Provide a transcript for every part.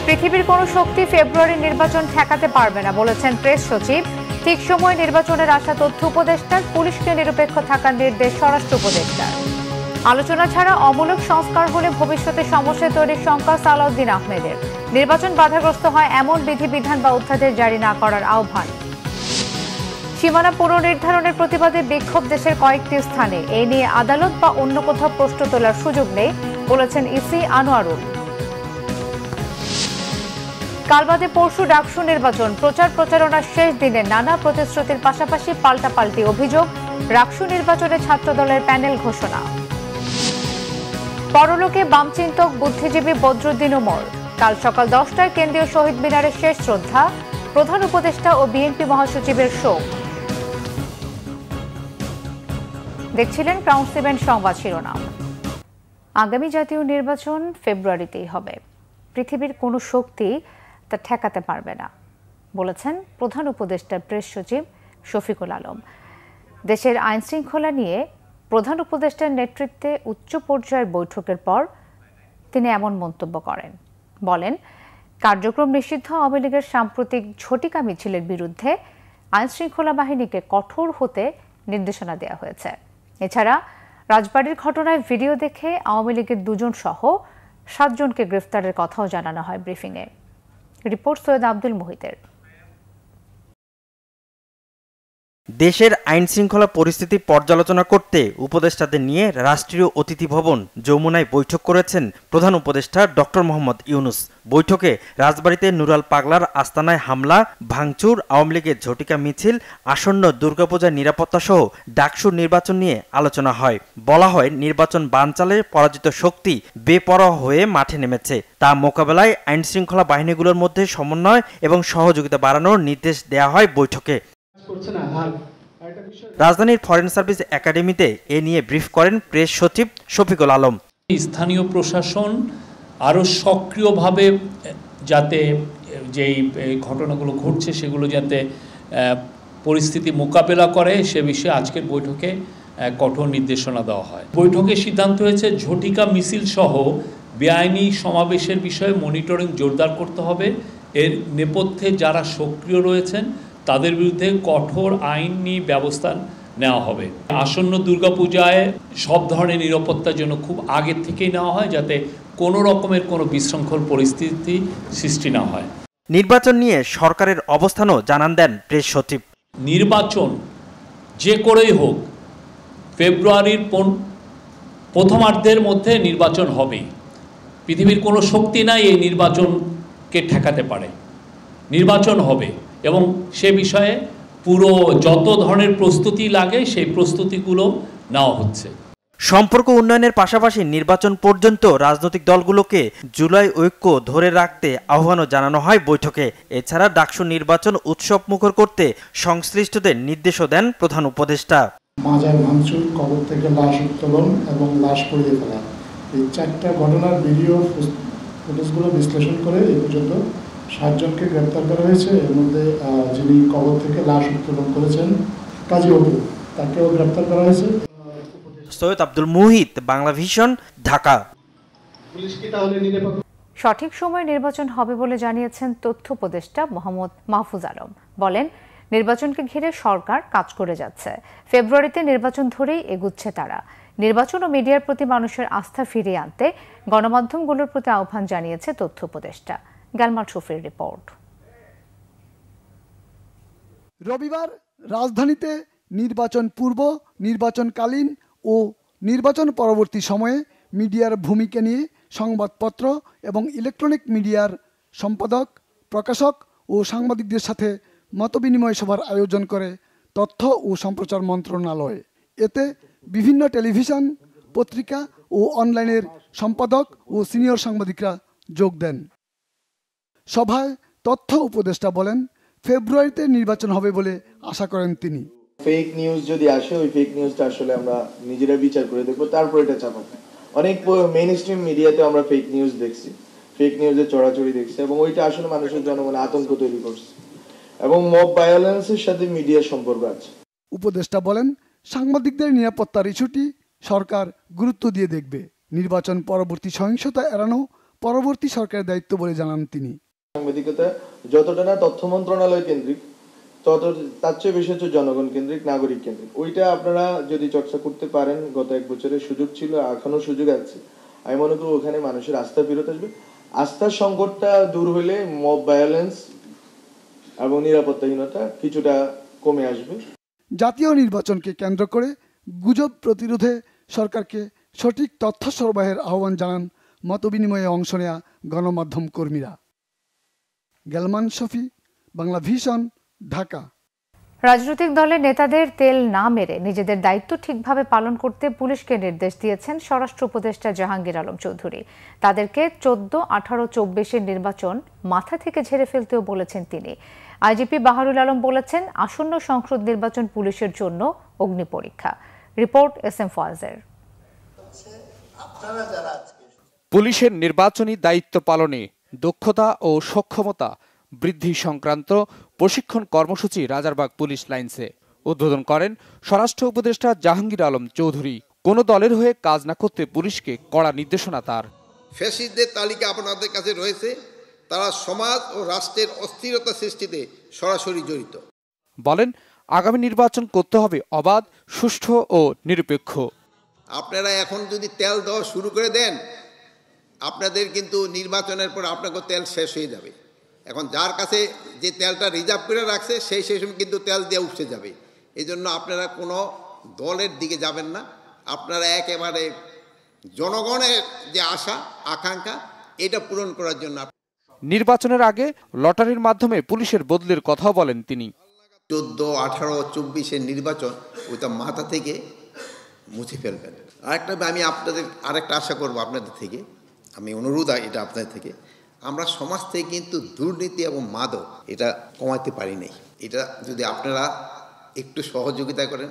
পৃথিবীর কোনো শক্তি ফেব্রুয়ারির নির্বাচন ঠেকাতে পারবে না বলেছেন প্রেস সচিব। ঠিক সময় নির্বাচনের আশা তথ্য উপদেষ্টার, পুলিশকে নিরপেক্ষ থাকার নির্দেশ স্বরাষ্ট্র উপদেষ্টার। আলোচনা ছাড়া অমূলক সংস্কার হলে ভবিষ্যতে সমস্যা তৈরির শঙ্কা সালাউদ্দিন আহমেদের। নির্বাচন বাধাগ্রস্ত হয় এমন বিধিবিধান বা অধ্যাদেশ জারি না করার আহ্বান। সীমানা পুনর্নির্ধারণের প্রতিবাদে বিক্ষোভ দেশের কয়েকটি স্থানে। এই নিয়ে আদালত বা অন্য কোথাও প্রশ্ন তোলার সুযোগ নেই বলেছেন ইসি আনোয়ারুল। কাল বাদে পরশু ডাকসু নির্বাচন। প্রচারণার শেষ দিনে নানা প্রতিশ্রুতির পাশাপাশি পাল্টাপাল্টি অভিযোগ। ডাকসু নির্বাচনে ছাত্রদলের প্যানেল ঘোষণা। পরলোকে বামচিন্তক বুদ্ধিজীবী বদরুদ্দিন ওমর। কাল সকাল 10টায় কেন্দ্রীয় শহীদ মিনারে শেষ শ্রদ্ধা। প্রধান উপদেষ্টা ও বিএনপি মহাসচিবের শোক। দেখছিলেন ক্রাউন 7 সংবাদ শিরোনাম। আগামী জাতীয় নির্বাচন ফেব্রুয়ারিতেই হবে। পৃথিবীর কোনো শক্তি তা ঠেকাতে পারবে না বলেছেন প্রধান উপদেষ্টা প্রেস সচিব শফিকুল আলম। দেশের আইন শৃঙ্খলা নিয়ে প্রধান উপদেষ্টার নেতৃত্বে উচ্চ পর্যায়ের বৈঠকের পর তিনি এমন মন্তব্য করেন। বলেন, কার্যক্রম নিষিদ্ধ আওয়ামী লীগের সাম্প্রতিক ঝটিকা মিছিলের বিরুদ্ধে আইন শৃঙ্খলা বাহিনীকে কঠোর হতে নির্দেশনা দেওয়া হয়েছে। এছাড়া রাজবাড়ির ঘটনায় ভিডিও দেখে আওয়ামী লীগের 2 জন সহ 7 জনকে গ্রেফতারের কথাও জানানো হয় ব্রিফিংয়ে। রিপোর্ট সৈয়দ আব্দুল মুহিতের। দেশের আইন শৃঙ্খলা পরিস্থিতি পর্যালোচনা করতে উপদেষ্টাদের নিয়ে রাষ্ট্রীয় অতিথি ভবন যমুনায় বৈঠক করেছেন প্রধান উপদেষ্টা ডক্টর মোহাম্মদ ইউনুস। বৈঠকে রাজবাড়িতে নুরাল পাগলার আস্তানায় হামলা, ভাঙচুর, আওয়ামী লীগের ঝটিকা মিছিল, আসন্ন দুর্গাপূজার নিরাপত্তা সহ ডাকসু নির্বাচন নিয়ে আলোচনা হয়। বলা হয়, নির্বাচন বানচালে পরাজিত শক্তি বেপরোয়া হয়ে মাঠে নেমেছে। তা মোকাবেলায় আইন শৃঙ্খলা বাহিনীগুলোর মধ্যে সমন্বয় এবং সহযোগিতা বাড়ানোর নির্দেশ দেওয়া হয় বৈঠকে। রাজধানীর ফরেন সার্ভিস একাডেমিতে এ নিয়ে ব্রিফ করেন প্রেস সচিব শফিকুল আলম। স্থানীয় প্রশাসন আরও সক্রিয়ভাবে যাতে যেই ঘটনাগুলো ঘটছে সেগুলো যাতে পরিস্থিতি মোকাবেলা করে সে বিষয়ে আজকের বৈঠকে কঠোর নির্দেশনা দেওয়া হয়। বৈঠকে সিদ্ধান্ত হয়েছে ঝটিকা মিছিল সহ বেআইনি সমাবেশের বিষয়ে মনিটরিং জোরদার করতে হবে। এর নেপথ্যে যারা সক্রিয় রয়েছেন তাদের বিরুদ্ধে কঠোর আইনি ব্যবস্থা নেওয়া হবে। আসন্ন দুর্গাপূজায় সব ধরনের নিরাপত্তার জন্য খুব আগের থেকেই নেওয়া হয়, যাতে কোনো রকমের কোনো বিশৃঙ্খল পরিস্থিতি সৃষ্টি না হয়। নির্বাচন নিয়ে সরকারের অবস্থানও জানান দেন প্রেস সচিব। নির্বাচন যে করেই হোক ফেব্রুয়ারির প্রথমার্ধের মধ্যে নির্বাচন হবে। পৃথিবীর কোনো শক্তি নাই এই নির্বাচনকে ঠেকাতে পারে। নির্বাচন হবে এবং সে বিষয়ে পুরো যত ধরনের প্রস্তুতি লাগে সেই প্রস্তুতিগুলো নেওয়া হচ্ছে। সম্পর্ক উন্নয়নের পাশাপাশি নির্বাচন পর্যন্ত রাজনৈতিক দলগুলোকে জুলাই ঐক্য ধরে রাখতে আহ্বানও জানানো হয় বৈঠকে। এছাড়া ডাকসু নির্বাচন উৎসব মুখর করতে সংশ্লিষ্টদের নির্দেশও দেন প্রধান উপদেষ্টা। মাজার ভাঙচুর, কবর থেকে লাশ উত্তোলন এবং লাশ পুড়িয়ে ফেলা, এই 4টা ঘটনার ভিডিও ফুটেজগুলো বিশ্লেষণ করে এই পর্যন্ত 7 জনকে গ্রেপ্তার করা হয়েছে। এর মধ্যে যিনি কবর থেকে লাশ উত্তোলন করেছেন কাজী অপু, তাকেও গ্রেপ্তার করা হয়েছে। সৈয়দ আব্দুল মুহিত, বাংলা ভিশন, ঢাকা। সঠিক সময়ে নির্বাচন হবে বলে জানিয়েছেন তথ্য উপদেষ্টা মোহাম্মদ মাহফুজ আলম। বলেন, নির্বাচনকে ঘিরে সরকার কাজ করে যাচ্ছে। ফেব্রুয়ারিতে নির্বাচন ধরেই এগুচ্ছে তারা। নির্বাচন ও মিডিয়ার প্রতি মানুষের আস্থা ফিরিয়ে আনতে গণমাধ্যমগুলোর প্রতি আহ্বান জানিয়েছে তথ্য উপদেষ্টা। গালমাল শফির রিপোর্ট। রবিবার রাজধানীতে নির্বাচন পূর্ব, নির্বাচনকালীন ও নির্বাচন পরবর্তী সময়ে মিডিয়ার ভূমিকা নিয়ে সংবাদপত্র এবং ইলেকট্রনিক মিডিয়ার সম্পাদক, প্রকাশক ও সাংবাদিকদের সাথে মতবিনিময় সভার আয়োজন করে তথ্য ও সম্প্রচার মন্ত্রণালয়। এতে বিভিন্ন টেলিভিশন, পত্রিকা ও অনলাইনের সম্পাদক ও সিনিয়র সাংবাদিকরা যোগ দেন। সভায় তথ্য উপদেষ্টা বলেন, ফেব্রুয়ারিতে নির্বাচন হবে বলে আশা করেন তিনি। ফেক নিউজ যদি আসে, ওই ফেক নিউজটা আসলে আমরা নিজেরা বিচার করে দেখবো, তারপর এটা চাপাবো। অনেক মেইন স্ট্রিম মিডিয়াতে আমরা ফেক নিউজ দেখছি, ফেক নিউজের চড়াচড়ি দেখছি এবং ওইটা আসলে মানুষের জনমনে আতঙ্ক তৈরি করছে এবং মব ভায়োলেন্সের সাথে মিডিয়ার সম্পর্ক আছে। উপদেষ্টা বলেন, সাংবাদিকদের নিরাপত্তার ইস্যুটি সরকার গুরুত্ব দিয়ে দেখবে। নির্বাচন পরবর্তী সহিংসতা এড়ানো, পরবর্তী সরকারের দায়িত্ব বলে জানান তিনি। সাংবাদিকতা যতটা না তথ্য মন্ত্রণালয় কেন্দ্রিক, তার চেয়ে বেশি হচ্ছে জনগণ কেন্দ্রিক, নাগরিক কেন্দ্রিক। ওইটা আপনারা যদি চর্চা করতে পারেন, গত 1 বছরের সুযোগ ছিল, এখনো সুযোগ আছে। আমি মনে করি ওখানে মানুষের আস্থা ফেরত আসবে। আস্থার সংকটটা দূর হলে মব ভায়োলেন্স এবং নিরাপত্তাহীনতা কিছুটা কমে আসবে। জাতীয় নির্বাচনকে কেন্দ্র করে গুজব প্রতিরোধে সরকারকে সঠিক তথ্য সরবরাহের আহ্বান জানান মতবিনিময়ে অংশ নেয়া গণমাধ্যম কর্মীরা। গেলমান শফি, বাংলা ভিশন, ঢাকা। রাজনৈতিক দলের নেতাদের তেল না মেরে নিজেদের দায়িত্ব ঠিকভাবে পালন করতে পুলিশকে নির্দেশ দিয়েছেন স্বরাষ্ট্র উপদেষ্টা জাহাঙ্গীর আলম চৌধুরী। তাদেরকে 14, 18, 24-এর নির্বাচন মাথা থেকে ঝেড়ে ফেলতেও বলেছেন তিনি। আইজিপি বাহারুল আলম বলেছেন, আসন্ন সংসদ নির্বাচন পুলিশের জন্য অগ্নি পরীক্ষা। Report SM ফয়েজের। পুলিশের নির্বাচনী দায়িত্ব পালনে দক্ষতা ও সক্ষমতা বৃদ্ধি সংক্রান্ত প্রশিক্ষণ কর্মসূচি রাজারবাগ পুলিশ লাইন্সে উদ্বোধন করেন স্বরাষ্ট্র উপদেষ্টা জাহাঙ্গীর আলম চৌধুরী। কোনো দলের হয়ে কাজ না করতে পুলিশকে কড়া নির্দেশনা তার। ফ্যাসিস্টদের তালিকা আপনাদের কাছে রয়েছে, তারা সমাজ ও রাষ্ট্রের অস্থিরতা সৃষ্টিতে সরাসরি জড়িত। বলেন, আগামী নির্বাচন করতে হবে অবাধ, সুষ্ঠু ও নিরপেক্ষ। আপনারা এখন যদি তেল দেওয়া শুরু করে দেন, আপনাদের কিন্তু নির্বাচনের পর আপনাকে তেল শেষ হয়ে যাবে। এখন যার কাছে যে তেলটা রিজার্ভ করে রাখছে সেই সময় কিন্তু তেল দিয়ে উপসে যাবে। এই জন্য আপনারা কোনো দলের দিকে যাবেন না, আপনারা একেবারে জনগণের যে আশা আকাঙ্ক্ষা এটা পূরণ করার জন্য। নির্বাচনের আগে লটারির মাধ্যমে পুলিশের বদলির কথাও বলেন তিনি। 14, 18, 24-এর নির্বাচন ওইটা মাথা থেকে মুছে ফেলবেন। আমি আপনাদের আরেকটা আশা করব আপনাদের থেকে, আমি অনুরোধ এটা আপনাদের থেকে, আমরা সমাজ থেকে কিন্তু দুর্নীতি এবং মাদক এটা কমাতে পারি নাই। এটা যদি আপনারা একটু সহযোগিতা করেন,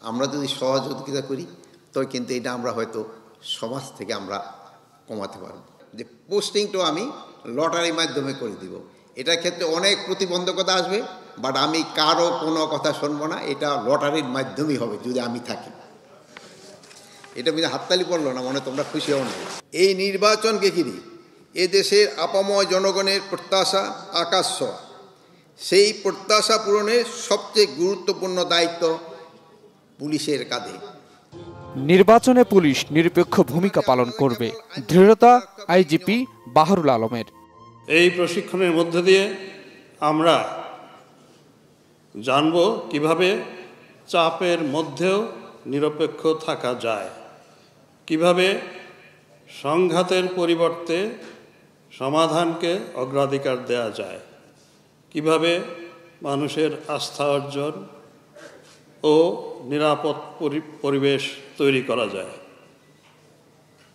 আমরা যদি সহযোগিতা করি, তো কিন্তু এটা আমরা হয়তো সমাজ থেকে আমরা কমাতে পারব। যে পোস্টিংটাও আমি লটারির মাধ্যমে করে দিব, এটার ক্ষেত্রে অনেক প্রতিবন্ধকতা আসবে, বাট আমি কারো কোনো কথা শুনবো না, এটা লটারির মাধ্যমেই হবে যদি আমি থাকি। এটা কিন্তু হাততালি পড়লো না, মনে তোমরা খুশি হও না। এই নির্বাচনকে ঘিরে এদেশের আপাময় জনগণের প্রত্যাশা আকাশ ছোঁয়া। সেই প্রত্যাশা পূরণের সবচেয়ে গুরুত্বপূর্ণ দায়িত্ব পুলিশের কাঁধে। নির্বাচনে পুলিশ নিরপেক্ষ ভূমিকা পালন করবে, দৃঢ়তা আইজিপি বাহারুল আলমের। এই প্রশিক্ষণের মধ্য দিয়ে আমরা জানব কিভাবে চাপের মধ্যেও নিরপেক্ষ থাকা যায়, কিভাবে সংঘাতের পরিবর্তে সমাধানকে অগ্রাধিকার দেওয়া যায়, কিভাবে মানুষের আস্থা অর্জন ও নিরাপদ পরিবেশ তৈরি করা যায়।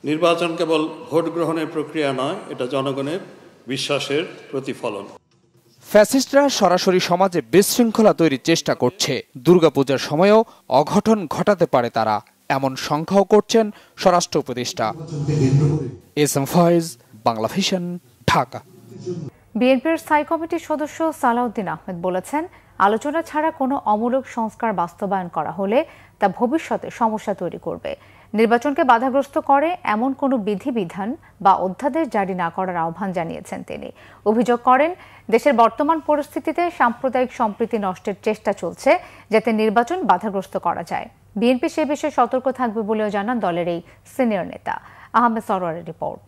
নির্বাচন কেবল ভোট গ্রহণের প্রক্রিয়া নয়, এটা জনগণের বিশ্বাসের প্রতিফলন। ফ্যাসিস্টরা সরাসরি সমাজে বিশৃঙ্খলা তৈরির চেষ্টা করছে। দুর্গাপূজার সময়ও অঘটন ঘটাতে পারে তারা, এমন সংখ্যাও করছেন স্বরাষ্ট্র উপদেষ্টা। SM Foyez, Bangla Vision, Dhaka. বিএনপির স্থায়ী কমিটির সদস্য সালাউদ্দিন আহমেদ বলেছেন, আলোচনা ছাড়া কোনো অমূলক সংস্কার বাস্তবায়ন করা হলে তা ভবিষ্যতে সমস্যা তৈরি করবে। নির্বাচনকে বাধাগ্রস্ত করে এমন কোনো বিধিবিধান বা অধ্যাদেশ জারি না করার আহ্বান জানিয়েছেন তিনি। অভিযোগ করেন, দেশের বর্তমান পরিস্থিতিতে সাম্প্রদায়িক সম্প্রীতি নষ্টের চেষ্টা চলছে, যাতে নির্বাচন বাধাগ্রস্ত করা যায়। বিএনপি সে বিষয়ে সতর্ক থাকবে বলেও জানান দলের এই সিনিয়র নেতা। আহমেদ সরোয়ারের রিপোর্ট।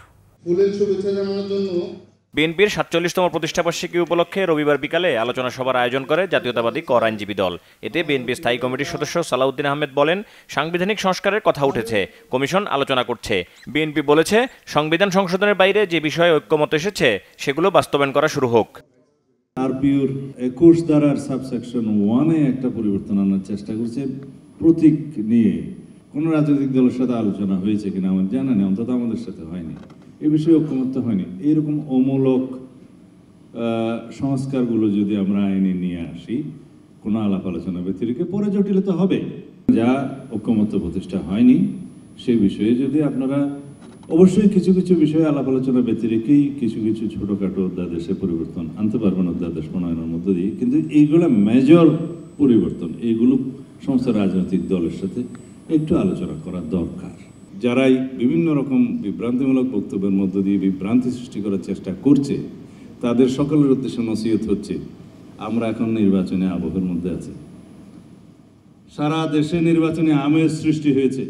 বিএনপির ৪৭তম প্রতিষ্ঠাবার্ষিকী উপলক্ষে রবিবার বিকালে আলোচনা সভার আয়োজন করে জাতীয়তাবাদী কর আইনজীবী দল। এতে বিএনপির স্থায়ী কমিটির সদস্য সালাউদ্দিন আহমেদ বলেন, সাংবিধানিক সংস্কারের কথা উঠেছে, কমিশন আলোচনা করছে। বিএনপি বলেছে, সংবিধান সংশোধনের বাইরে যে বিষয়ে ঐক্যমত এসেছে সেগুলো বাস্তবায়ন করা শুরু হোক। আরপিওর 21 ধারার সাবসেকশন 1-এ একটা পরিবর্তন আনার চেষ্টা করছে প্রতীক নিয়ে। কোন রাজনৈতিক দলের সাথে আলোচনা হয়েছে কিনা আমার জানা নেই, অন্তত আমাদের সাথে হয়নি। এ বিষয়ে ঐক্যমত্য হয়নি। এইরকম অমূলক সংস্কারগুলো যদি আমরা আইনে নিয়ে আসি, কোনো আলাপ আলোচনা ব্যতিরেকে পরে জটিলতা হবে। যা ঐক্যমত্য প্রতিষ্ঠা হয়নি সেই বিষয়ে যদি আপনারা অবশ্যই কিছু কিছু বিষয়ে আলাপ আলোচনা ব্যতিরেকেই কিছু কিছু ছোটোখাটো অধ্যাদেশে পরিবর্তন আনতে পারবেন অধ্যাদেশ প্রণয়নের মধ্য দিয়ে, কিন্তু এইগুলো মেজর পরিবর্তন, এইগুলো সমস্ত রাজনৈতিক দলের সাথে একটু আলোচনা করা দরকার। যারাই বিভিন্ন রকম বিভ্রান্তিমূলক বক্তব্যের মধ্য দিয়ে বিভ্রান্তি সৃষ্টি করার চেষ্টা করছে, তাদের সকলের উদ্দেশ্যে নসিহত হচ্ছে, আমরা এখন নির্বাচনে আবহের মধ্যে আছি। সারা দেশে নির্বাচনে আমেজ সৃষ্টি হয়েছে।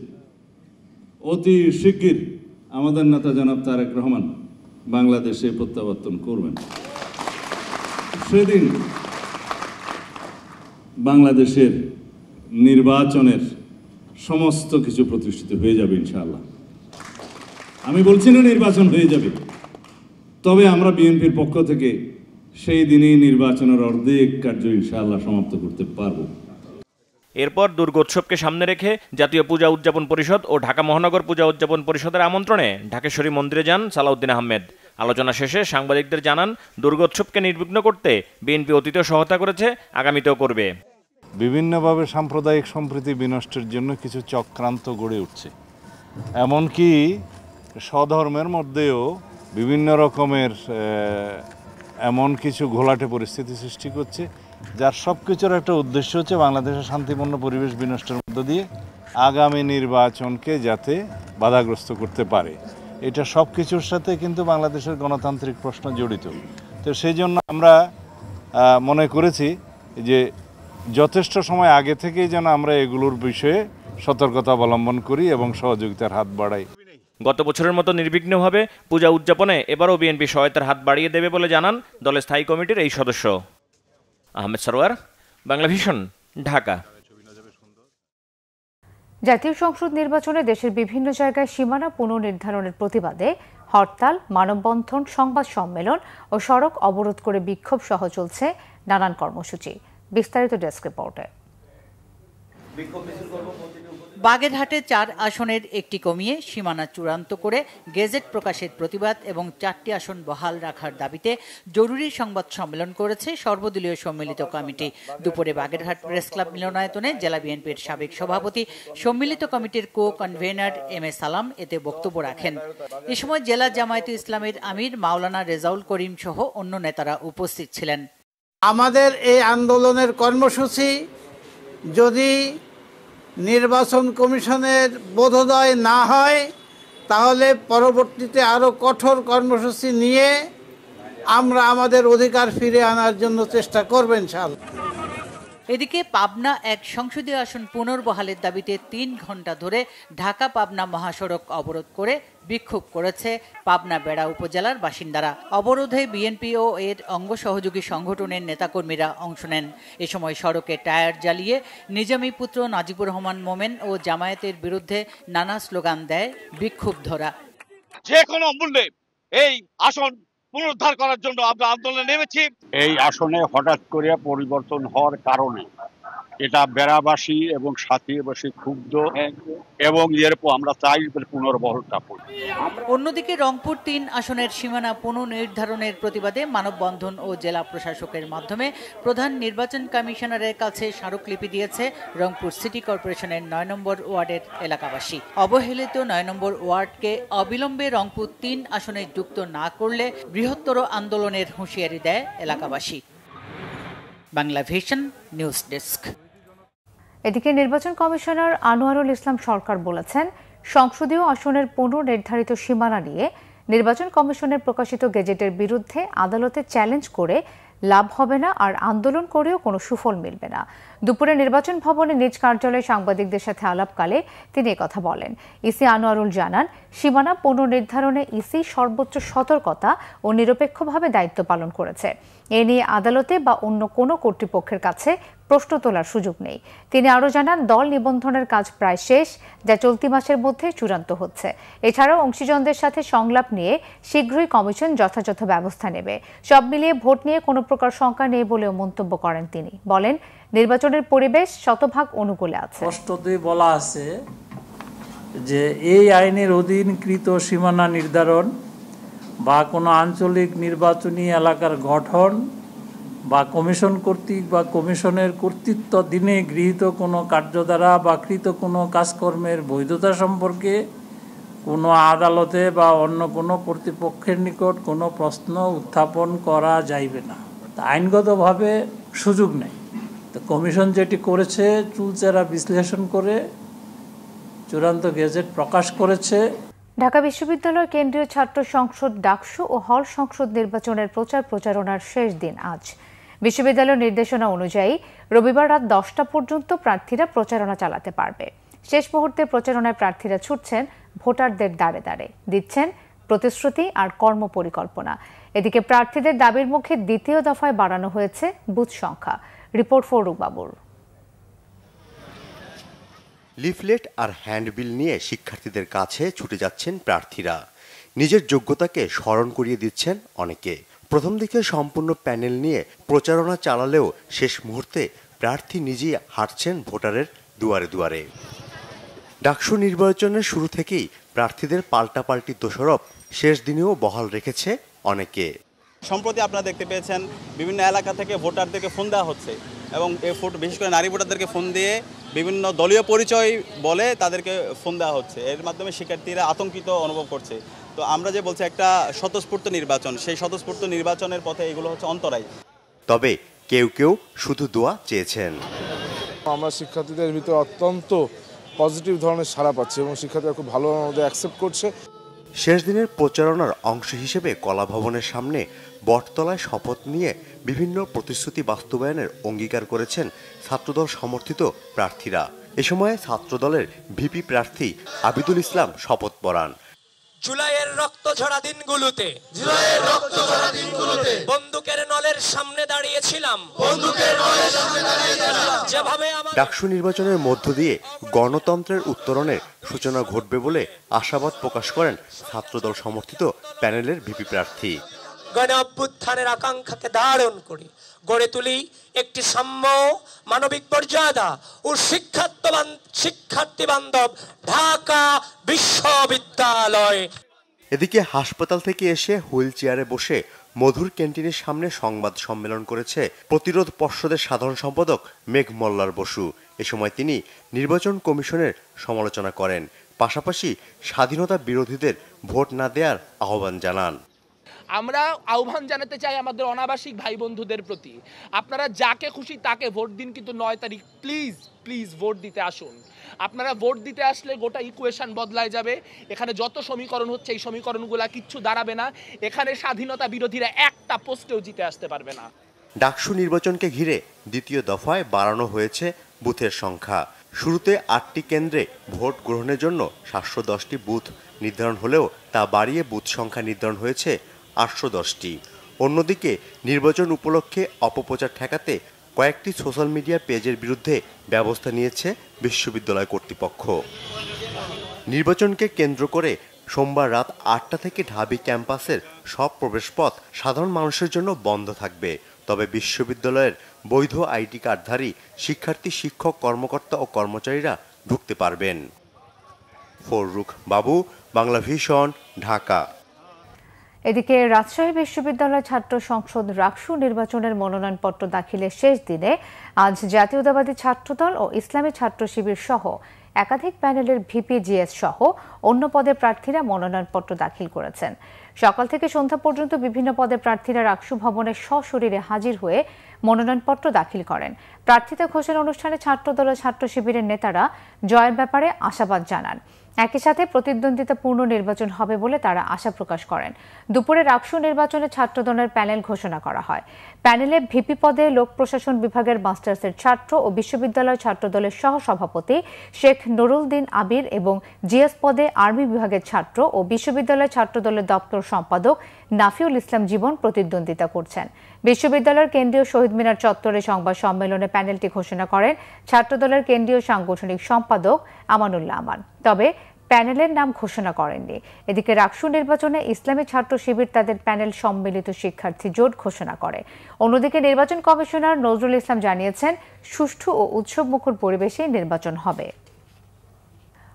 অতি শিগগির আমাদের নেতা জনাব তারেক রহমান বাংলাদেশে প্রত্যাবর্তন করবেন। সেদিন বাংলাদেশের নির্বাচনের সমস্ত কিছু প্রতিষ্ঠিত হয়ে যাবে ইনশাআল্লাহ। আমি বলছি না নির্বাচন হয়ে যাবে, তবে আমরা বিএনপির পক্ষ থেকে সেই দিনই নির্বাচনের অর্ধেক কার্য ইনশাআল্লাহ সমাপ্ত করতে পারব। এরপর দুর্গোৎসবকে সামনে রেখে জাতীয় পূজা উদযাপন পরিষদ ও ঢাকা মহানগর পূজা উদযাপন পরিষদের আমন্ত্রণে ঢাকেশ্বরী মন্দিরে যান সালাউদ্দিন আহমেদ। আলোচনা শেষে সাংবাদিকদের জানান, দুর্গোৎসবকে নির্বিঘ্ন করতে বিএনপি অতীতেও সহায়তা করেছে, আগামীতেও করবে। বিভিন্নভাবে সাম্প্রদায়িক সম্প্রীতি বিনষ্টের জন্য কিছু চক্রান্ত গড়ে উঠছে, এমনকি স্বধর্মের মধ্যেও বিভিন্ন রকমের এমন কিছু ঘোলাটে পরিস্থিতি সৃষ্টি করছে, যার সব কিছুর একটা উদ্দেশ্য হচ্ছে বাংলাদেশের শান্তিপূর্ণ পরিবেশ বিনষ্টের মধ্য দিয়ে আগামী নির্বাচনকে যাতে বাধাগ্রস্ত করতে পারে। এটা সব কিছুর সাথে কিন্তু বাংলাদেশের গণতান্ত্রিক প্রশ্ন জড়িত। তো সেই জন্য আমরা মনে করেছি যে যথেষ্ট সময় আগে থেকেই যেন আমরা এগুলোর বিষয়ে সতর্কতা অবলম্বন করি এবং সহযোগিতার হাত বাড়াই। গত বছরের মতো নির্বিঘ্নভাবে পূজা উদযাপনে এবারও বিএনপি সহায়তার হাত বাড়িয়ে দেবে বলে জানান দলের স্থায়ী কমিটির এই সদস্য। আহমেদ সরোয়ার, বাংলাভিশন, ঢাকা। জাতীয় সংসদ নির্বাচনে দেশের বিভিন্ন জায়গায় সীমানা পুনর্নির্ধারণের প্রতিবাদে হরতাল, মানববন্ধন, সংবাদ সম্মেলন ও সড়ক অবরোধ করে বিক্ষোভ সহ চলছে নানান কর্মসূচি। বিস্তারিত ডেস্ক রিপোর্টে। বাগেরহাটে 4 আসনের একটি কমিয়ে সীমানা চূড়ান্ত করে গেজেট প্রকাশের প্রতিবাদ এবং 4টি আসন বহাল রাখার দাবিতে জরুরি সংবাদ সম্মেলন করেছে সর্বদলীয় সম্মিলিত কমিটি। দুপুরে বাগেরহাট প্রেস ক্লাব মিলনায়তনে জেলা বিএনপির সাবেক সভাপতি, সম্মিলিত কমিটির কো-কনভেনার এম এ সালাম এতে বক্তব্য রাখেন। এ সময় জেলা জামায়াতে ইসলামের আমির মাওলানা রেজাউল করিম সহ অন্য নেতারা উপস্থিত ছিলেন। আমাদের এই আন্দোলনের কর্মসূচি যদি নির্বাচন কমিশনের বোধোদয় না হয়, তাহলে পরবর্তীতে আরও কঠোর কর্মসূচি নিয়ে আমরা আমাদের অধিকার ফিরে আনার জন্য চেষ্টা করবেন ইনশাআল্লাহ। এদিকে পাবনা 1 সংসদীয় আসন পুনর্বহালের দাবিতে 3 ঘণ্টা ধরে ঢাকা পাবনা মহাসড়ক অবরোধ করে বিক্ষোভ করেছে পাবনা বেড়া উপজেলার বাসিন্দারা। অবরোধে বিএনপি ও এর অঙ্গ সহযোগী সংগঠনের নেতাকর্মীরা অংশ নেন। এ সময় সড়কে টায়ার জ্বালিয়ে নিজামী পুত্র নাজিবুর রহমান মোমেন ও জামায়াতের বিরুদ্ধে নানা স্লোগান দেয় বিক্ষুব্ধরা। যে কোনো মূল্যে এই আসন পুনরুদ্ধার করার জন্য আমরা আন্দোলনে নেমেছি। এই আসনে হঠাৎ করে পরিবর্তন হওয়ার কারণে এটা বেড়াবাসী এবং সাথীবাসী ক্ষুব্ধ এবং এরপর আমরা চাই পুনর্বহালটা করি। অন্যদিকে রংপুর 3 আসনের সীমানা পুনর্নির্ধারণের প্রতিবাদে মানববন্ধন ও জেলা প্রশাসকের মাধ্যমে প্রধান নির্বাচন কমিশনারের কাছে স্মারকলিপি দিয়েছে রংপুর সিটি কর্পোরেশনের 9 নম্বর ওয়ার্ডের এলাকাবাসী। অবহেলিত 9 নম্বর ওয়ার্ডকে অবিলম্বে রংপুর 3 আসনে যুক্ত না করলে বৃহত্তর আন্দোলনের হুঁশিয়ারি দেয় এলাকাবাসী। Banglavision news desk. এদিকে নির্বাচন কমিশনার আনোয়ারুল ইসলাম সরকার বলেছেন, সংসদীয় আসনের পুনর্নির্ধারিত সীমানা নিয়ে নির্বাচন কমিশনের প্রকাশিত গেজেটের বিরুদ্ধে আদালতে চ্যালেঞ্জ করে লাভ হবে না, আর আন্দোলন করেও কোনো সুফল মিলবে না। দুপুরে নির্বাচন ভবনে নিজ কার্যালয়ে সাংবাদিকদের সাথে আলাপকালে তিনি কথা বলেন। ইসি আনোয়ারুল জানান, সীমানা পুনর্নির্ধারণে ইসি সর্বোচ্চ সতর্কতা ও নিরপেক্ষভাবে দায়িত্ব পালন করেছে। এ নিয়ে আদালতে বা অন্য কোনো কর্তৃপক্ষের কাছে প্রশ্ন তোলার সুযোগ নেই। তিনি আরও জানান, দল নিবন্ধনের কাজ প্রায় শেষ, যা চলতি মাসের মধ্যে চূড়ান্ত হচ্ছে। এছাড়াও অংশীজনদের সাথে সংলাপ নিয়ে শীঘ্রই কমিশন যথাযথ ব্যবস্থা নেবে। সব মিলিয়ে ভোট নিয়ে কোনো প্রকার শঙ্কা নেই বলেও মন্তব্য করেন তিনি। বলেন, নির্বাচনের পরিবেশ শতভাগ অনুকূলে আছে। স্পষ্টতই বলা আছে যে এই আইনের অধীনকৃত সীমানা নির্ধারণ বা কোনো আঞ্চলিক নির্বাচনী এলাকার গঠন বা কমিশন কর্তৃক বা কমিশনের কর্তৃত্বাধীনে গৃহীত কোনো কার্যধারা বা কৃত কোনো কাজকর্মের বৈধতা সম্পর্কে কোনো আদালতে বা অন্য কোনো কর্তৃপক্ষের নিকট কোনো প্রশ্ন উত্থাপন করা যাইবে না। আইনগতভাবে সুযোগ নেই। তো কমিশন যেটি করেছে, চুলচেরা বিশ্লেষণ করে চূড়ান্ত গেজেট প্রকাশ করেছে। ঢাকা বিশ্ববিদ্যালয় কেন্দ্রীয় ছাত্র সংসদ ডাকসু ও হল সংসদ নির্বাচনের প্রচারণার শেষ দিন আজ। বিশ্ববিদ্যালয়ের নির্দেশনা অনুযায়ী রবিবার রাত 10টা পর্যন্ত প্রার্থীরা প্রচারণা চালাতে পারবে। শেষ মুহূর্তে প্রচারণায় প্রার্থীরা ছুটছেন ভোটারদের দ্বারে দ্বারে, দিচ্ছেন প্রতিশ্রুতি আর কর্মপরিকল্পনা। এদিকে প্রার্থীদের দাবির মুখে দ্বিতীয় দফায় বাড়ানো হয়েছে বুথ সংখ্যা। রিপোর্ট ফরুক বাবুর। লিফলেট আর হ্যান্ডবিল নিয়ে শিক্ষার্থীদের কাছে ছুটে যাচ্ছেন প্রার্থীরা। নিজের যোগ্যতাকে স্মরণ করিয়ে দিচ্ছেন অনেকে। প্রথম দিকে সম্পূর্ণ প্যানেল নিয়ে প্রচারণা চালালেও শেষ মুহূর্তে প্রার্থী নিজেই হাঁটছেন ভোটারের দুয়ারে দুয়ারে। ডাকসু নির্বাচনের শুরু থেকেই প্রার্থীদের পাল্টাপাল্টি দোষারোপ শেষ দিনেও বহাল রেখেছে অনেকে। সম্প্রতি আপনারা দেখতে পেয়েছেন বিভিন্ন এলাকা থেকে ভোটারদেরকে ফোন দেওয়া হচ্ছে এবং এই বিশেষ করে নারী ভোটারদেরকে ফোন দিয়ে বিভিন্ন দলীয় পরিচয় বলে তাদেরকে ফোন দেওয়া হচ্ছে। এর মাধ্যমে শিক্ষার্থীরা আতঙ্কিত অনুভব করছে। তো আমরা যে বলছি একটা স্বতঃস্ফূর্ত নির্বাচন, সেই স্বতঃস্ফূর্ত নির্বাচনের পথে এগুলো হচ্ছে অন্তরায়। তবে কেউ কেউ শুধু দোয়া চেয়েছেন। আমরা শিক্ষার্থীদের ভিতরে অত্যন্ত পজিটিভ ধরনের সাড়া পাচ্ছি এবং শিক্ষার্থীরা খুব ভালো আমাদের অ্যাকসেপ্ট করছে। শেষ দিনের প্রচারণার অংশ হিসেবে কলা ভবনের সামনে বটতলায় শপথ নিয়ে বিভিন্ন প্রতিশ্রুতি বাস্তবায়নের অঙ্গীকার করেছেন ছাত্রদল সমর্থিত প্রার্থীরা। এ সময় ছাত্রদলের ভিপি প্রার্থী আবিদুল ইসলাম শপথ পড়ান। জুলাইয়ের রক্তঝরা দিনগুলোতে বন্দুকের নলের সামনে দাঁড়িয়েছিলাম। ডাকসু নির্বাচনের মধ্য দিয়ে গণতন্ত্রের উত্তরণের সূচনা ঘটবে বলে আশাবাদ প্রকাশ করেন ছাত্রদল সমর্থিত প্যানেলের ভিপি প্রার্থী। গণ অভ্যুত্থানের আকাঙ্ক্ষাকে ধারণ করে গড়ে তুলি একটি সাম্য, মানবিক মর্যাদা ও শিক্ষার্থী বান্ধব ঢাকা বিশ্ববিদ্যালয়। এদিকে হাসপাতাল থেকে এসে হুইল চেয়ারে বসে মধুর ক্যান্টিনের সামনে সংবাদ সম্মেলন করেছে প্রতিরোধ পর্ষদের সাধারণ সম্পাদক মেঘ মল্লার বসু। এ সময় তিনি নির্বাচন কমিশনের সমালোচনা করেন, পাশাপাশি স্বাধীনতা বিরোধীদের ভোট না দেওয়ার আহ্বান জানান। আমরা আহ্বান জানাতে চাই আমাদের অনাবাসিক ভাই বন্ধুদের প্রতি, আপনারা যাকে খুশি তাকে ভোট দিন, কিন্তু 9 তারিখ প্লিজ ভোট দিতে আসুন। আপনারা ভোট দিতে আসলে গোটা ইকুয়েশন বদলায় যাবে। এখানে যত সমীকরণ হচ্ছে এই সমীকরণগুলো কিচ্ছু দাঁড়াবে না। এখানে স্বাধীনতা বিরোধীরা একটা পোস্টেও জিতে আসতে পারবে না। ডাকসু নির্বাচনকে ঘিরে দ্বিতীয় দফায় বাড়ানো হয়েছে বুথের সংখ্যা। শুরুতে 8টি কেন্দ্রে ভোট গ্রহণের জন্য 710টি বুথ নির্ধারণ হলেও তা বাড়িয়ে বুথ সংখ্যা নির্ধারণ হয়েছে 810টি। অন্যদিকে নির্বাচন উপলক্ষে অপপ্রচার ঠেকাতে কয়েকটি সোশ্যাল মিডিয়া পেজের বিরুদ্ধে ব্যবস্থা নিয়েছে বিশ্ববিদ্যালয় কর্তৃপক্ষ। নির্বাচনকে কেন্দ্র করে সোমবার রাত 8টা থেকে ঢাবি ক্যাম্পাসের সব প্রবেশপথ সাধারণ মানুষের জন্য বন্ধ থাকবে। তবে বিশ্ববিদ্যালয়ের বৈধ আইডি কার্ডধারী শিক্ষার্থী, শিক্ষক, কর্মকর্তা ও কর্মচারীরা ঢুকতে পারবেন। ফরুক বাবু, বাংলা ভিশন, ঢাকা। এদিকে রাজশাহী বিশ্ববিদ্যালয় ছাত্র সংসদ রাকসু নির্বাচনের মনোনয়নপত্র দাখিলের শেষ দিনে আজ জাতীয়তাবাদী ছাত্রদল ও ইসলামী ছাত্র শিবির সহ একাধিক প্যানেলের ভিপি, জিএস সহ অন্য পদের প্রার্থীরা মনোনয়নপত্র দাখিল করেছেন। সকাল থেকে সন্ধ্যা পর্যন্ত বিভিন্ন পদের প্রার্থীরা রাকসু ভবনে সশরীরে হাজির হয়ে মনোনয়নপত্র দাখিল করেন। প্রার্থিতা ঘোষণা অনুষ্ঠানে ছাত্রদল ও ছাত্র শিবিরের নেতারা জয়ের ব্যাপারে আশাবাদ জানান। একই সাথে প্রতিদ্বন্দ্বিতাপূর্ণ নির্বাচন হবে বলে তারা আশা প্রকাশ করেন। দুপুরে রাকসু নির্বাচনে ছাত্রদলের প্যানেল ঘোষণা করা হয়। প্যানেলে ভিপি পদে লোক প্রশাসন বিভাগের মাস্টার্সের ছাত্র ও বিশ্ববিদ্যালয় ছাত্রদলের সহসভাপতি শেখ নুরুল দিন আবির এবং জিএস পদে আর্মি বিভাগের ছাত্র ও বিশ্ববিদ্যালয় ছাত্রদলের দপ্তর সম্পাদক নাফিউল ইসলাম জীবন প্রতিদ্বন্দ্বিতা করছেন। বিশ্ববিদ্যালয়ের কেন্দ্রীয় শহীদ মিনার চত্বরে সংবাদ সম্মেলনে প্যানেলটি ঘোষণা করেন ছাত্রদলের কেন্দ্রীয় সাংগঠনিক সম্পাদক আমানুল্লাহ আমান। তবে প্যানেলের নাম ঘোষণা করেননি। এদিকে রাকসু নির্বাচনে ইসলামী ছাত্র শিবির তাদের প্যানেল সম্মিলিত শিক্ষার্থী জোট ঘোষণা করে। অন্যদিকে নির্বাচন কমিশনার নজরুল ইসলাম জানিয়েছেন সুষ্ঠু ও উৎসবমুখর পরিবেশে নির্বাচন হবে।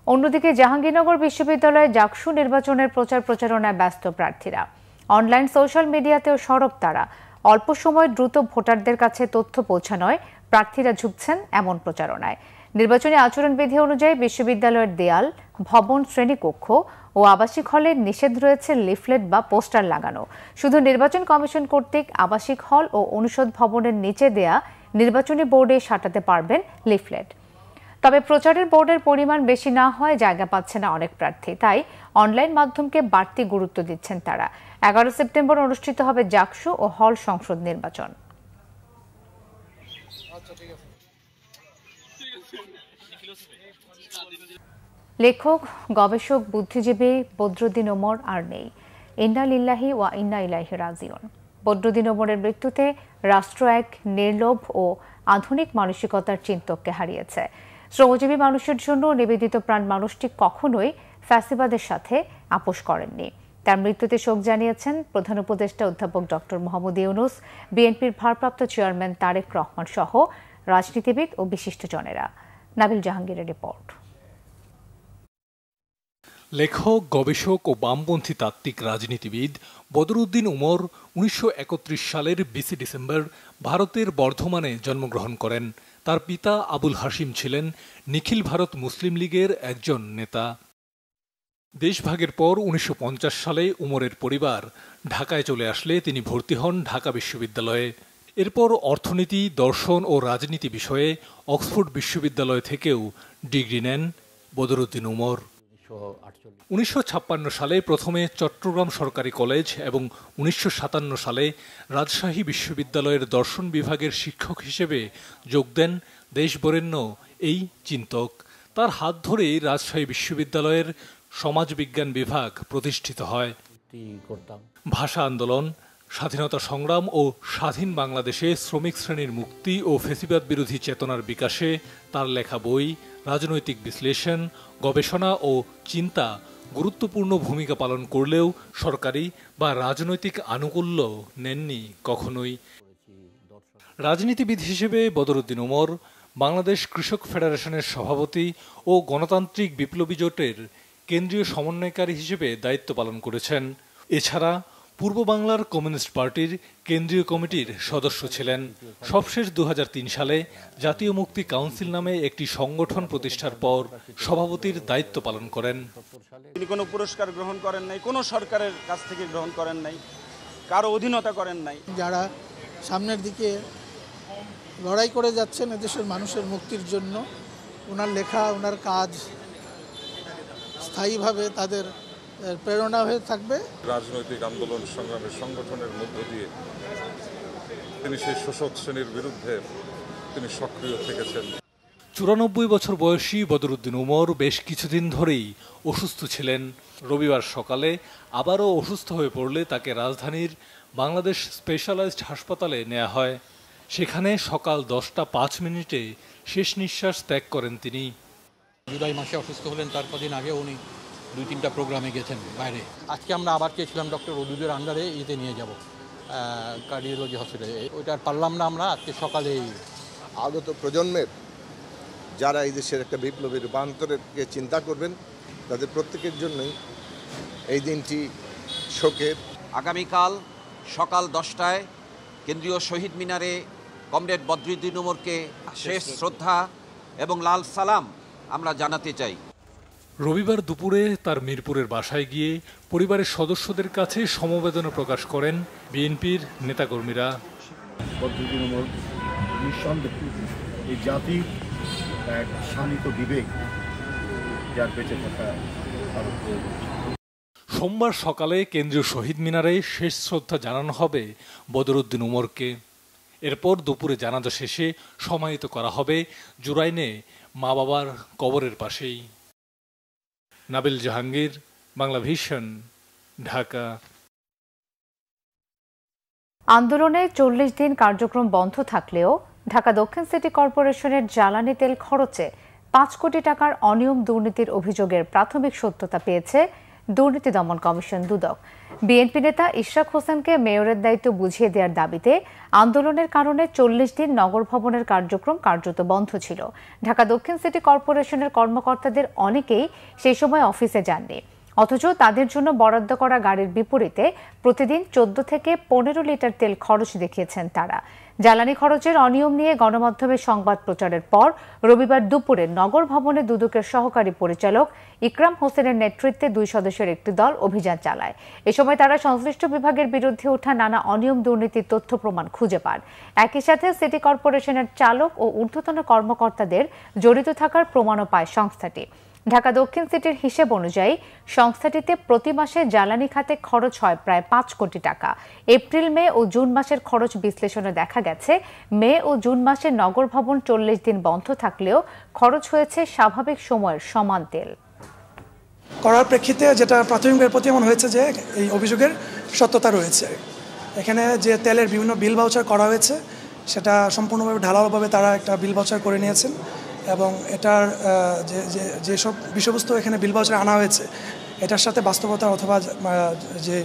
অন্যদিকে জাহাঙ্গীরনগর বিশ্ববিদ্যালয়ে জাকসু নির্বাচনের প্রচারণায় ব্যস্ত প্রার্থীরা। অনলাইন সোশ্যাল মিডিয়াতেও সরব তারা। অল্প সময় দ্রুত ভোটারদের কাছে তথ্য পৌঁছানোয় প্রার্থীরা ঝুঁকছেন এমন প্রচারণায়। নির্বাচনী আচরণবিধি অনুযায়ী বিশ্ববিদ্যালয়ের দেয়াল, ভবন, শ্রেণীকক্ষ ও আবাসিক হলে নিষেধ রয়েছে লিফলেট বা পোস্টার লাগানো। শুধু নির্বাচন কমিশন কর্তৃক আবাসিক হল ও অনুষদ ভবনের নিচে দেয়া নির্বাচনী বোর্ডে সাঁটাতে পারবেন লিফলেট। তবে প্রচারের বোর্ডের পরিমাণ বেশি না হয় জায়গা পাচ্ছে না অনেক প্রার্থী, তাই অনলাইন মাধ্যমকে বাড়তি গুরুত্ব দিচ্ছেন তারা। 11 সেপ্টেম্বর অনুষ্ঠিত হবে জাকসু ও হল সংসদ নির্বাচন। লেখক, গবেষক, বুদ্ধিজীবী বদরুদ্দিন ওমর আর নেই। ইন্না লিল্লাহি ওয়া ইন্না ইলাইহি রাজিউন। বদরুদ্দিন ওমরের মৃত্যুতে রাষ্ট্র এক নির্লোভ ও আধুনিক মানসিকতার চিন্তককে হারিয়েছে। শ্রমজীবী মানুষের জন্য নিবেদিত প্রাণ মানুষটি কখনোই ফ্যাসিবাদের সাথে আপোষ করেননি। তার মৃত্যুতে শোক জানিয়েছেন প্রধান উপদেষ্টা অধ্যাপক ডক্টর মোহাম্মদ ইউনূস, বিএনপির ভারপ্রাপ্ত চেয়ারম্যান তারেক রহমান সহ রাজনীতিবিদ ও বিশিষ্টজনেরা। নাবিল জাহাঙ্গীরের রিপোর্ট। লেখক, গবেষক ও বামপন্থী তাত্ত্বিক রাজনীতিবিদ বদরুদ্দিন উমর 1931 সালের 20 ডিসেম্বর ভারতের বর্ধমানে জন্মগ্রহণ করেন। তার পিতা আবুল হাশিম ছিলেন নিখিল ভারত মুসলিম লীগের একজন নেতা। দেশভাগের পর 1950 সালে উমরের পরিবার ঢাকায় চলে আসলে তিনি ভর্তি হন ঢাকা বিশ্ববিদ্যালয়ে। এরপর অর্থনীতি, দর্শন ও রাজনীতি বিষয়ে অক্সফোর্ড বিশ্ববিদ্যালয় থেকেও ডিগ্রি নেন বদরুদ্দিন উমর। 1956 সালে প্রথমে চট্টগ্রাম সরকারি কলেজ এবং 1957 সালে রাজশাহী বিশ্ববিদ্যালয়ের দর্শন বিভাগের শিক্ষক হিসেবে যোগ দেন দেশবরেণ্য এই চিন্তক। তার হাত ধরেই রাজশাহী বিশ্ববিদ্যালয়ের সমাজবিজ্ঞান বিভাগ প্রতিষ্ঠিত হয়। ভাষা আন্দোলন, স্বাধীনতা সংগ্রাম ও স্বাধীন বাংলাদেশে শ্রমিক শ্রেণীর মুক্তি ও ফ্যাসিবাদ বিরোধী চেতনার বিকাশে তার লেখা বই, রাজনৈতিক বিশ্লেষণ, গবেষণা ও চিন্তা গুরুত্বপূর্ণ ভূমিকা পালন করলেও সরকারি বা রাজনৈতিক আনুকূল্য নেননি কখনোই। রাজনীতিবিদ হিসেবে বদরুদ্দিন উমর বাংলাদেশ কৃষক ফেডারেশনের সভাপতি ও গণতান্ত্রিক বিপ্লবী জোটের কেন্দ্রীয় সমন্বয়কারী হিসেবে দায়িত্ব পালন করেছেন। এছাড়া পূর্ব বাংলার কমিউনিস্ট পার্টির কেন্দ্রীয় কমিটির সদস্য ছিলেন। সবশেষ 2003 সালে জাতীয় মুক্তি কাউন্সিল নামে একটি সংগঠন প্রতিষ্ঠার পর সভাপতির দায়িত্ব পালন করেন। তিনি কোনো পুরস্কার গ্রহণ করেন নাই, কোনো সরকারের কাছ থেকে গ্রহণ করেন নাই, কারো অধীনতা করেন নাই। যারা সামনের দিকে লড়াই করে যাচ্ছেন এদেশের মানুষের মুক্তির জন্য, ওনার লেখা, ওনার কাজ স্থায়ীভাবে তাদের প্রেরণা হয়ে থাকবে। রাজনৈতিক আন্দোলন সংগ্রামের সংগঠনের মধ্য দিয়ে তিনি সেই শোষক শ্রেণীর বিরুদ্ধে তিনি সক্রিয় থেকেছেন। 94 বছর বয়সী বদরুদ্দিন উমর বেশ কিছুদিন ধরেই অসুস্থ ছিলেন। রবিবার সকালে আবারও অসুস্থ হয়ে পড়লে তাকে রাজধানীর বাংলাদেশ স্পেশালাইজড হাসপাতালে নেওয়া হয়। সেখানে সকাল 10:05 শেষ নিঃশ্বাস ত্যাগ করেন তিনি। জুলাই মাসে অসুস্থ হলেন, তার কদিন আগে উনি 2-3টা প্রোগ্রামে গেছেন বাইরে। আজকে আমরা আবার চেয়েছিলাম ডক্টর ওদুদের আন্ডারে ইতে নিয়ে যাব, কার্ডিওলজি হসপিটালে। ওইটা আর পারলাম না আমরা। আজকে সকালে আগত প্রজন্মের যারা এই দেশের একটা বিপ্লবী রূপান্তরকে চিন্তা করবেন, তাদের প্রত্যেকের জন্যই এই দিনটি শোকের। আগামীকাল সকাল 10টায় কেন্দ্রীয় শহীদ মিনারে কমরেড বদরুদ্দিন উমরকে শেষ শ্রদ্ধা এবং লাল সালাম আমরা জানাতে চাই। রবিবার দুপুরে তার মিরপুরের বাসায় গিয়ে পরিবারের সদস্যদের কাছে সমবেদনা প্রকাশ করেন বিএনপির নেতাকর্মীরা। বদরুদ্দিন উমর নিঃসন্দেহে এই জাতির এক শানিত বিবেক, যার বেঁচে থাকা। সোমবার সকালে কেন্দ্রীয় শহীদ মিনারে শেষ শ্রদ্ধা জানানো হবে বদরুদ্দিন উমরকে। এরপর দুপুরে জানাজা শেষে সমাহিত করা হবে জুরাইনে মা বাবার কবরের পাশেই। নাবিল জাহাঙ্গীর, বাংলা ভিশন, ঢাকা। আন্দোলনে 40 দিন কার্যক্রম বন্ধ থাকলেও ঢাকা দক্ষিণ সিটি কর্পোরেশনের জ্বালানি তেল খরচে 5 কোটি টাকার অনিয়ম দুর্নীতির অভিযোগের প্রাথমিক সত্যতা পেয়েছে দুর্নীতি দমন কমিশন দুদক। বিএনপি নেতা ইশরাক হোসেনকে মেয়রের দায়িত্ব বুঝিয়ে দেওয়ার দাবিতে আন্দোলনের কারণে 40 দিন নগর ভবনের কার্যক্রম কার্যত বন্ধ ছিল। ঢাকা দক্ষিণ সিটি কর্পোরেশনের কর্মকর্তাদের অনেকেই সেই সময় অফিসে যাননি, অথচ তাদের জন্য বরাদ্দ করা গাড়ির বিপরীতে প্রতিদিন 14 থেকে 15 লিটার তেল খরচ দেখিয়েছেন তারা। জ্বালানি খরচের অনিয়ম নিয়ে গণমাধ্যমে সংবাদ প্রচারের পর রবিবার দুপুরে নগর ভবনে দুদকের সহকারী পরিচালক ইকরাম হোসেনের নেতৃত্বে 2 সদস্যের একটি দল অভিযান চালায়। এ সময় তারা সংশ্লিষ্ট বিভাগের বিরুদ্ধে ওঠা নানা অনিয়ম দুর্নীতির তথ্য প্রমাণ খুঁজে পান। একই সাথে সিটি কর্পোরেশনের চালক ও ঊর্ধ্বতন কর্মকর্তাদের জড়িত থাকার প্রমাণও পায় সংস্থাটি। ঢাকা দক্ষিণ সিটির হিসেব অনুযায়ী সংস্থাটিতে প্রতি মাসে জ্বালানি খাতে খরচ হয় প্রায় 5 কোটি টাকা। এপ্রিল, মে ও জুন মাসের খরচ বিশ্লেষণে দেখা গেছে মে ও জুন মাসে নগর ভবন 40 দিন বন্ধ থাকলেও খরচ হয়েছে স্বাভাবিক সময়ের সমান তেল। করার প্রেক্ষিতে যেটা প্রাথমিকভাবে প্রতীয়মান হয়েছে যে এই অভিযোগের সত্যতা রয়েছে। এখানে যে তেলের বিভিন্ন বিল ভাউচার করা হয়েছে সেটা সম্পূর্ণভাবে ঢালাওভাবে তারা একটা বিল ভাউচার করে নিয়েছেন এবং এটার যেসব বিষয়বস্তু এখানে বিল ভাউচারে আনা হয়েছে এটার সাথে বাস্তবতা অথবা যে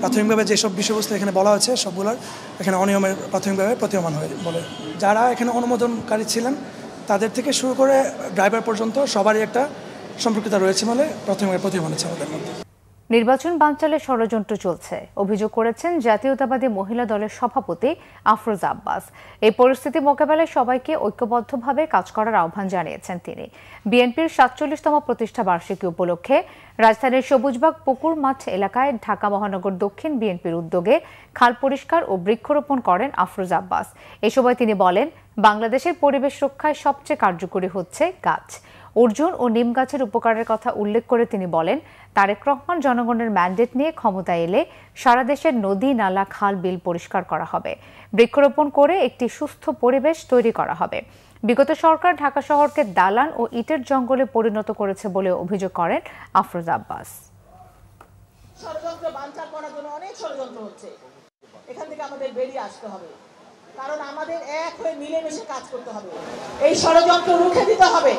প্রাথমিকভাবে যেসব বিষয়বস্তু এখানে বলা হয়েছে সবগুলোর এখানে অনিয়মের প্রাথমিকভাবে প্রতীয়মান হয়ে বলে। যারা এখানে অনুমোদনকারী ছিলেন তাদের থেকে শুরু করে ড্রাইভার পর্যন্ত সবারই একটা সম্পৃক্ততা রয়েছে বলে প্রাথমিকভাবে প্রতীয়মান হচ্ছে আমাদের মধ্যে। নির্বাচন বানচালে ষড়যন্ত্র চলছে অভিযোগ করেছেন জাতীয়তাবাদী মহিলা দলের সভাপতি আফরোজা আব্বাস। এই পরিস্থিতি মোকাবেলায় সবাইকে ঐক্যবদ্ধভাবে কাজ করার আহ্বান জানিয়েছেন তিনি। বিএনপির 47তম প্রতিষ্ঠা বার্ষিকী উপলক্ষে রাজধানীর সবুজবাগ পুকুর মাঠ এলাকায় ঢাকা মহানগর দক্ষিণ বিএনপির উদ্যোগে খাল পরিষ্কার ও বৃক্ষরোপণ করেন আফরোজা আব্বাস। এ সময় তিনি বলেন, বাংলাদেশের পরিবেশ রক্ষায় সবচেয়ে কার্যকরী হচ্ছে গাছ। অর্জুন ও নিম গাছের উপকারের কথা উল্লেখ করে তিনি বলেন, তারেক রহমান জনগণের ম্যান্ডেট নিয়ে ক্ষমতায় এলে সারা দেশের নদী, নালা, খাল, বিল পরিষ্কার করা হবে, বৃক্ষরোপণ করে একটি সুস্থ পরিবেশ তৈরি করা হবে। বিগত সরকার ঢাকা শহরকে দালান ও ইটের জঙ্গলে পরিণত করেছে বলে অভিযোগ করেন আফরোজা আব্বাস। ষড়যন্ত্র বানচাল করার জন্য অনেক ষড়যন্ত্র হচ্ছে, এখান থেকে আমাদের বেরিয়ে আসতে হবে, কারণ আমাদের এক হয়ে মিলেমিশে কাজ করতে হবে, এই ষড়যন্ত্র রুখে দিতে হবে।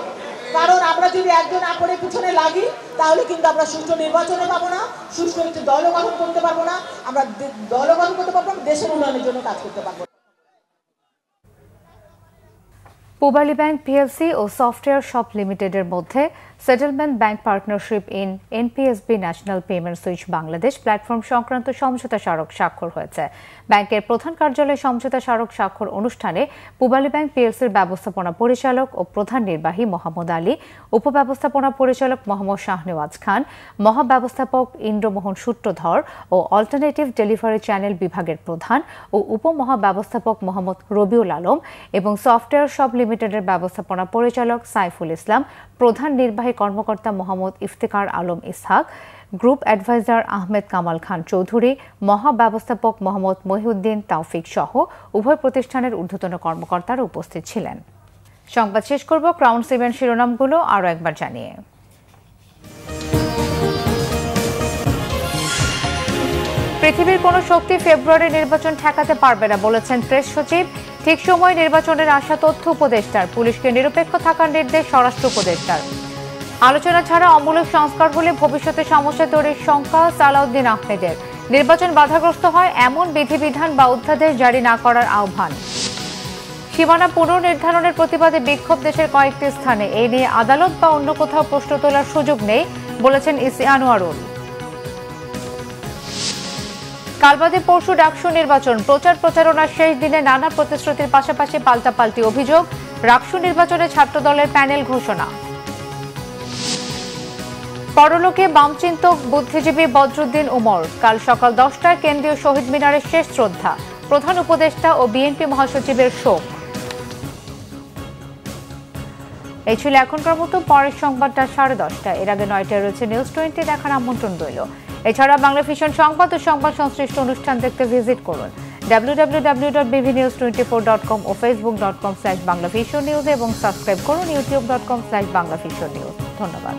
কারণ আমরা যদি একজন আপরের পিছনে লাগি তাহলে কিন্তু আমরা সুষ্ঠু নির্বাচনে পাবো না, সুষ্ঠু একটি দল গঠন করতে পারবো না, আমরা দল গঠন করতে পারবো না, দেশের উন্নয়নের জন্য কাজ করতে পারবো। পূবালী ব্যাংক পিএলসি ও সফটওয়্যার শপ লিমিটেডের মধ্যে settlement bank partnership in NPSB national payment switch Bangladesh platform সংক্রান্ত সমঝোতা স্মারক স্বাক্ষর হয়েছে। ব্যাংকের প্রধান কার্যালয়ে সমঝোতা স্মারক স্বাক্ষর অনুষ্ঠানে পূবালী ব্যাংক পিএলসির ব্যবস্থাপনা পরিচালক ও প্রধান নির্বাহী মোহাম্মদ আলী, উপব্যবস্থাপনা পরিচালক মোহাম্মদ শাহনেওয়াজ খান, মহাব্যবস্থাপক ইন্দ্রমোহন সূত্রধর ও অল্টারনেটিভ ডেলিভারি চ্যানেল বিভাগের প্রধান ও উপমহাব্যবস্থাপক মোহাম্মদ রবিউল আলম এবং সফটওয়্যার শপ লিমিটেডের ব্যবস্থাপনা পরিচালক সাইফুল ইসলাম, প্রধান নির্বাহী কর্মকর্তা মোহাম্মদ ইফতেখার আলম ইসহাক, গ্রুপ অ্যাডভাইজার আহমেদ কামাল খান চৌধুরী, মহাব্যবস্থাপক মোহাম্মদ মহিউদ্দিন তাওফিক সহ উভয় প্রতিষ্ঠানের ঊর্ধ্বতন কর্মকর্তারা উপস্থিত ছিলেন। সংবাদ শেষ করব ক্রাউন ইভেন্ট শিরোনামগুলো আরও একবার জানিয়ে। পৃথিবীর কোনো শক্তি ফেব্রুয়ারি নির্বাচন ঠেকাতে পারবে না বলেছেন প্রেস সচিব। ঠিক সময় নির্বাচনের আশা তথ্য উপদেষ্টার, পুলিশকে নিরপেক্ষ থাকার নির্দেশ স্বরাষ্ট্র উপদেষ্টার। আলোচনা ছাড়া অমূলক সংস্কার হলে ভবিষ্যতে সমস্যা তৈরির শঙ্কা সালাউদ্দিন আহমেদের। নির্বাচন বাধাগ্রস্ত হয় এমন বিধিবিধান বা অধ্যাদেশ জারি না করার আহ্বান। সীমানা পুনর্নির্ধারণের প্রতিবাদে বিক্ষোভ দেশের কয়েকটি স্থানে, এই নিয়ে আদালত বা অন্য কোথাও প্রশ্ন তোলার সুযোগ নেই বলেছেন ইসি আনোয়ারুল। কালবাদে পরশু ডাকসু নির্বাচন, প্রচার প্রচারণার শেষ দিনে নানা প্রতিশ্রুতির পাশাপাশি পাল্টাপাল্টি অভিযোগ। ডাকসু নির্বাচনে ছাত্র দলের প্যানেল ঘোষণা। পরলোকে বামচিন্তক বুদ্ধিজীবী বদরুদ্দিন উমর, কাল সকাল 10টায় কেন্দ্রীয় শহীদ মিনারের শেষ শ্রদ্ধা, প্রধান উপদেষ্টা ও বিএনপি মহাসচিবের শোক। এই ছিল এখনকার মতো, পরের সংবাদটা 10:30। এর আগে 9টায় রয়েছে নিউজ 20 দেখার আমন্ত্রণ রইল। এছাড়া বাংলা ভিশন সংবাদ ও সংবাদ সংশ্লিষ্ট অনুষ্ঠান দেখতে ভিজিট করুন www.bvnews24.com ও facebook.com/banglavisionnews এবং সাবস্ক্রাইব করুন youtube.com/banglavisionnews। ধন্যবাদ।